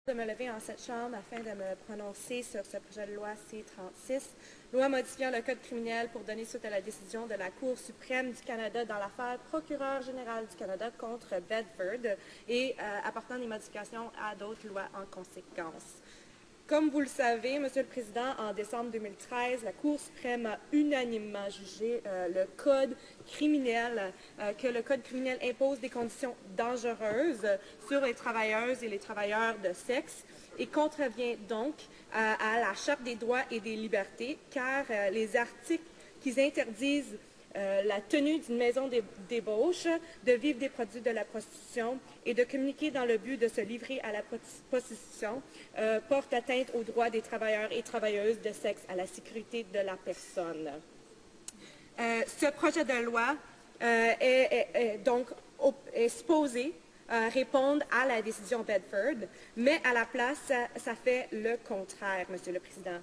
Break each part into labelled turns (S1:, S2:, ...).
S1: De me lever en cette chambre afin de me prononcer sur ce projet de loi C-36, loi modifiant le Code criminel pour donner suite à la décision de la Cour suprême du Canada dans l'affaire Procureur général du Canada contre Bedford et apportant des modifications à d'autres lois en conséquence. Comme vous le savez, Monsieur le Président, en décembre 2013, la Cour suprême a unanimement jugé le Code criminel, que le Code criminel impose des conditions dangereuses sur les travailleuses et les travailleurs de sexe et contrevient donc à la Charte des droits et des libertés, car les articles qui interdisent la tenue d'une maison d'ébauche, de vivre des produits de la prostitution et de communiquer dans le but de se livrer à la prostitution porte atteinte aux droits des travailleurs et travailleuses de sexe, à la sécurité de la personne. Ce projet de loi est supposé répondre à la décision Bedford, mais à la place, ça fait le contraire, Monsieur le Président.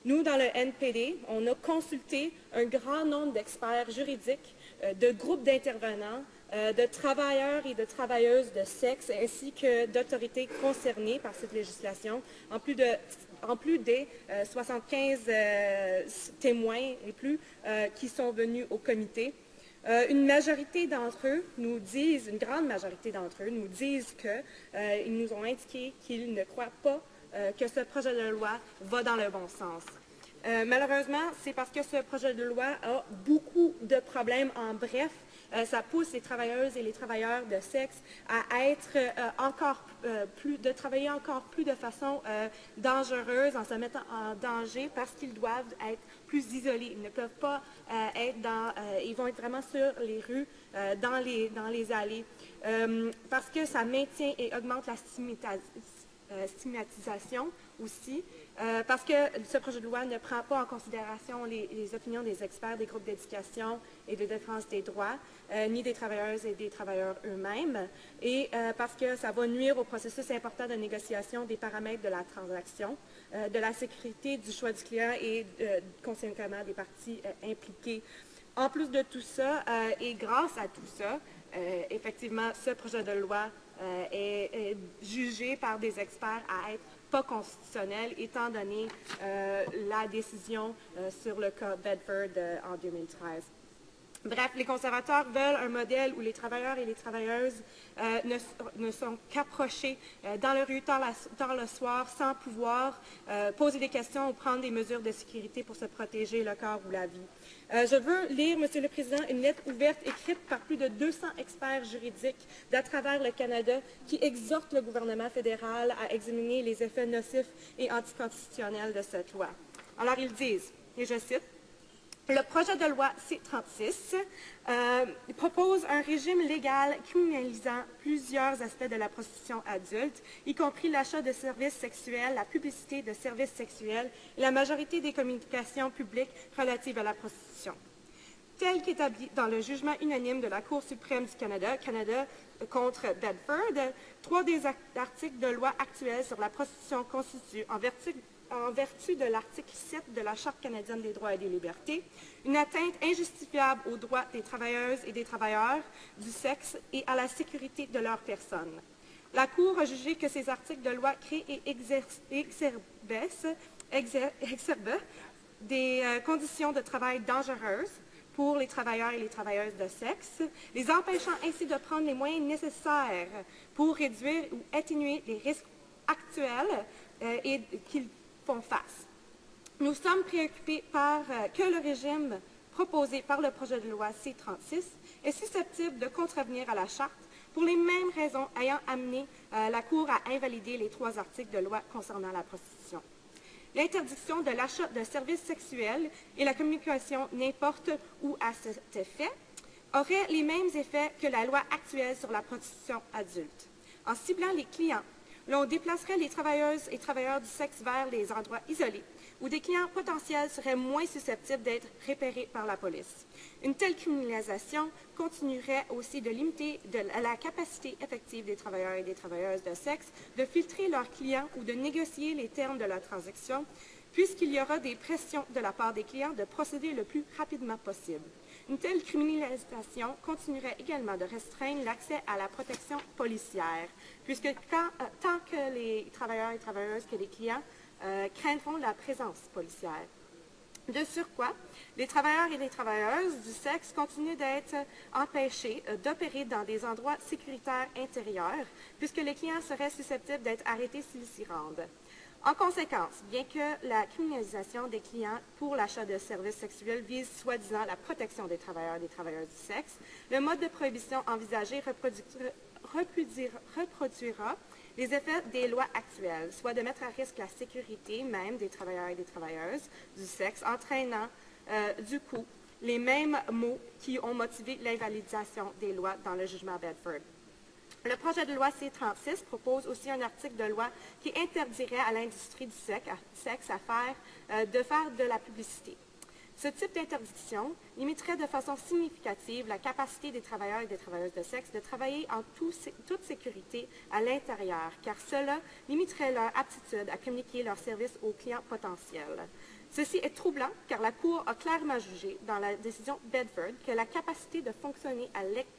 S1: Nous, dans le NPD, on a consulté un grand nombre d'experts juridiques, de groupes d'intervenants, de travailleurs et de travailleuses de sexe, ainsi que d'autorités concernées par cette législation, en plus des 75 témoins et plus qui sont venus au comité. Une majorité d'entre eux nous disent, une grande majorité d'entre eux nous disent qu'ils nous ont indiqué qu'ils ne croient pas que ce projet de loi va dans le bon sens. Malheureusement, c'est parce que ce projet de loi a beaucoup de problèmes. En bref, ça pousse les travailleuses et les travailleurs de sexe à être de travailler encore plus de façon dangereuse, en se mettant en danger parce qu'ils doivent être plus isolés. Ils ne peuvent pas ils vont être vraiment sur les rues, dans les allées, parce que ça maintient et augmente la stigmatisation aussi, parce que ce projet de loi ne prend pas en considération les opinions des experts des groupes d'éducation et de défense des droits, ni des travailleuses et des travailleurs eux-mêmes, et parce que ça va nuire au processus important de négociation des paramètres de la transaction, de la sécurité du choix du client et conséquemment des parties impliquées. En plus de tout ça, et grâce à tout ça, effectivement, ce projet de loi est jugé par des experts à être pas constitutionnel, étant donné la décision sur le cas Bedford en 2013. Bref, les conservateurs veulent un modèle où les travailleurs et les travailleuses ne sont qu'approchés dans la rue tard le soir sans pouvoir poser des questions ou prendre des mesures de sécurité pour se protéger le corps ou la vie. Je veux lire, Monsieur le Président, une lettre ouverte écrite par plus de 200 experts juridiques d'à travers le Canada qui exhortent le gouvernement fédéral à examiner les effets nocifs et anticonstitutionnels de cette loi. Alors, ils disent, et je cite, le projet de loi C-36 propose un régime légal criminalisant plusieurs aspects de la prostitution adulte, y compris l'achat de services sexuels, la publicité de services sexuels et la majorité des communications publiques relatives à la prostitution. Tel qu'établi dans le jugement unanime de la Cour suprême du Canada, contre Bedford, 3 des articles de loi actuels sur la prostitution constituent, en vertu de l'article 7 de la Charte canadienne des droits et des libertés, une atteinte injustifiable aux droits des travailleuses et des travailleurs du sexe et à la sécurité de leur personne. La Cour a jugé que ces articles de loi créent et exacerbent des conditions de travail dangereuses pour les travailleurs et les travailleuses de sexe, les empêchant ainsi de prendre les moyens nécessaires pour réduire ou atténuer les risques actuels et qu'ils font face. Nous sommes préoccupés par que le régime proposé par le projet de loi C-36 est susceptible de contrevenir à la Charte pour les mêmes raisons ayant amené la Cour à invalider les 3 articles de loi concernant la prostitution. L'interdiction de l'achat de services sexuels et la communication n'importe où à cet effet aurait les mêmes effets que la loi actuelle sur la prostitution adulte. En ciblant les clients, l'on déplacerait les travailleuses et travailleurs du sexe vers les endroits isolés, où des clients potentiels seraient moins susceptibles d'être repérés par la police. Une telle criminalisation continuerait aussi de limiter la capacité effective des travailleurs et des travailleuses de sexe de filtrer leurs clients ou de négocier les termes de la transaction, puisqu'il y aura des pressions de la part des clients de procéder le plus rapidement possible. Une telle criminalisation continuerait également de restreindre l'accès à la protection policière, puisque tant que les travailleurs et travailleuses que les clients craindront la présence policière. De surcroît, les travailleurs et les travailleuses du sexe continuent d'être empêchés d'opérer dans des endroits sécuritaires intérieurs, puisque les clients seraient susceptibles d'être arrêtés s'ils s'y rendent. En conséquence, bien que la criminalisation des clients pour l'achat de services sexuels vise soi-disant la protection des travailleurs et des travailleuses du sexe, le mode de prohibition envisagé reproduira les effets des lois actuelles, soit de mettre à risque la sécurité même des travailleurs et des travailleuses du sexe, entraînant du coup les mêmes mots qui ont motivé l'invalidation des lois dans le jugement Bedford. Le projet de loi C-36 propose aussi un article de loi qui interdirait à l'industrie du sexe de faire de la publicité. Ce type d'interdiction limiterait de façon significative la capacité des travailleurs et des travailleuses de sexe de travailler en toute sécurité à l'intérieur, car cela limiterait leur aptitude à communiquer leurs services aux clients potentiels. Ceci est troublant, car la Cour a clairement jugé, dans la décision Bedford, que la capacité de fonctionner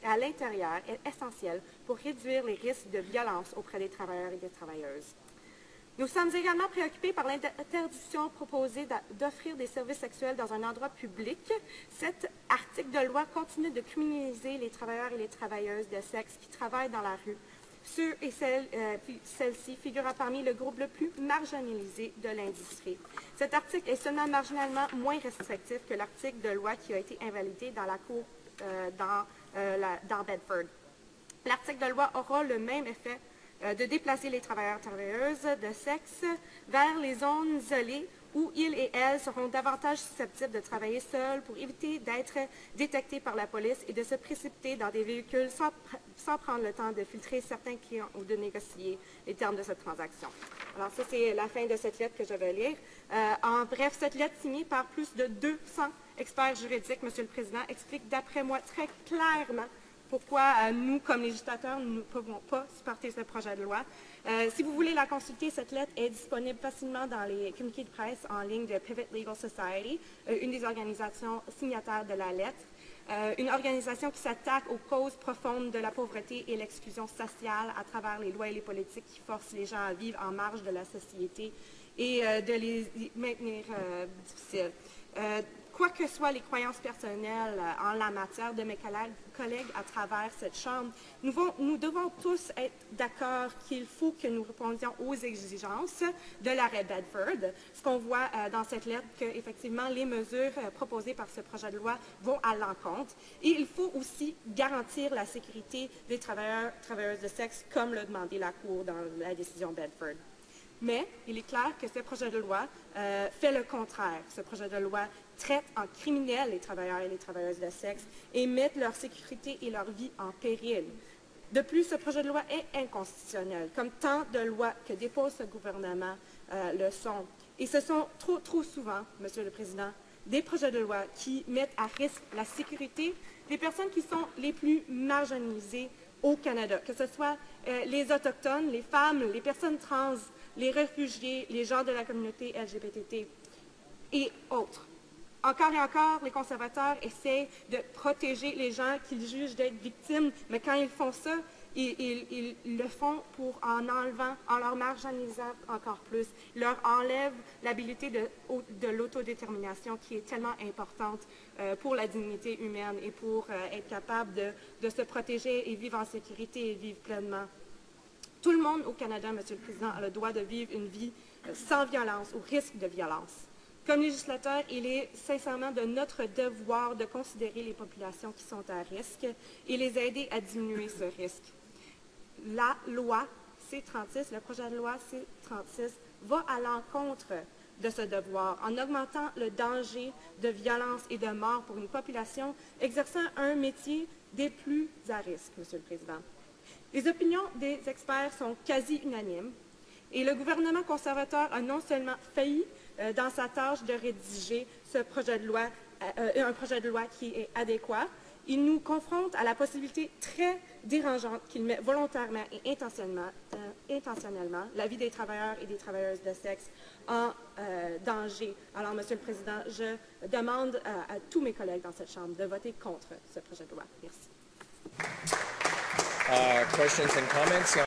S1: à l'intérieur est essentielle pour réduire les risques de violence auprès des travailleurs et des travailleuses. Nous sommes également préoccupés par l'interdiction proposée d'offrir des services sexuels dans un endroit public. Cet article de loi continue de criminaliser les travailleurs et les travailleuses de sexe qui travaillent dans la rue. Ceux et celles-ci figurent parmi le groupe le plus marginalisé de l'industrie. Cet article est seulement marginalement moins restrictif que l'article de loi qui a été invalidé dans la Cour dans Bedford. L'article de loi aura le même effet de déplacer les travailleurs et travailleuses de sexe vers les zones isolées où ils et elles seront davantage susceptibles de travailler seuls pour éviter d'être détectés par la police et de se précipiter dans des véhicules sans prendre le temps de filtrer certains clients ou de négocier les termes de cette transaction. Alors ça, c'est la fin de cette lettre que je vais lire. En bref, cette lettre signée par plus de 200 experts juridiques, Monsieur le Président, explique d'après moi très clairement pourquoi nous, comme législateurs, nous ne pouvons pas supporter ce projet de loi. Si vous voulez la consulter, cette lettre est disponible facilement dans les communiqués de presse en ligne de Pivot Legal Society, une des organisations signataires de la lettre, une organisation qui s'attaque aux causes profondes de la pauvreté et l'exclusion sociale à travers les lois et les politiques qui forcent les gens à vivre en marge de la société et de les maintenir difficiles. Quoi que soient les croyances personnelles en la matière de mes collègues à travers cette Chambre, nous devons tous être d'accord qu'il faut que nous répondions aux exigences de l'arrêt Bedford. Ce qu'on voit dans cette lettre, qu'effectivement, les mesures proposées par ce projet de loi vont à l'encontre. Et il faut aussi garantir la sécurité des travailleurs et travailleuses de sexe, comme l'a demandé la Cour dans la décision Bedford. Mais il est clair que ce projet de loi fait le contraire. Ce projet de loi traite en criminel les travailleurs et les travailleuses de sexe et met leur sécurité et leur vie en péril. De plus, ce projet de loi est inconstitutionnel, comme tant de lois que dépose ce gouvernement le sont. Et ce sont trop souvent, Monsieur le Président, des projets de loi qui mettent à risque la sécurité des personnes qui sont les plus marginalisées au Canada, que ce soit les Autochtones, les femmes, les personnes trans, les réfugiés, les gens de la communauté LGBT et autres. Encore et encore, les conservateurs essaient de protéger les gens qu'ils jugent d'être victimes, mais quand ils font ça, ils le font en leur marginalisant encore plus. Ils leur enlèvent l'habilité de l'autodétermination qui est tellement importante pour la dignité humaine et pour être capable de se protéger et vivre en sécurité et vivre pleinement. Tout le monde au Canada, Monsieur le Président, a le droit de vivre une vie sans violence ou risque de violence. Comme législateur, il est sincèrement de notre devoir de considérer les populations qui sont à risque et les aider à diminuer ce risque. La loi C-36, le projet de loi C-36, va à l'encontre de ce devoir en augmentant le danger de violence et de mort pour une population exerçant un métier des plus à risque, Monsieur le Président. Les opinions des experts sont quasi unanimes et le gouvernement conservateur a non seulement failli dans sa tâche de rédiger ce projet de loi, un projet de loi qui est adéquat, Il nous confronte à la possibilité très dérangeante qu'il met volontairement et intentionnellement la vie des travailleurs et des travailleuses de sexe en danger. Alors, Monsieur le Président, je demande à tous mes collègues dans cette Chambre de voter contre ce projet de loi. Merci.
S2: Questions and comments?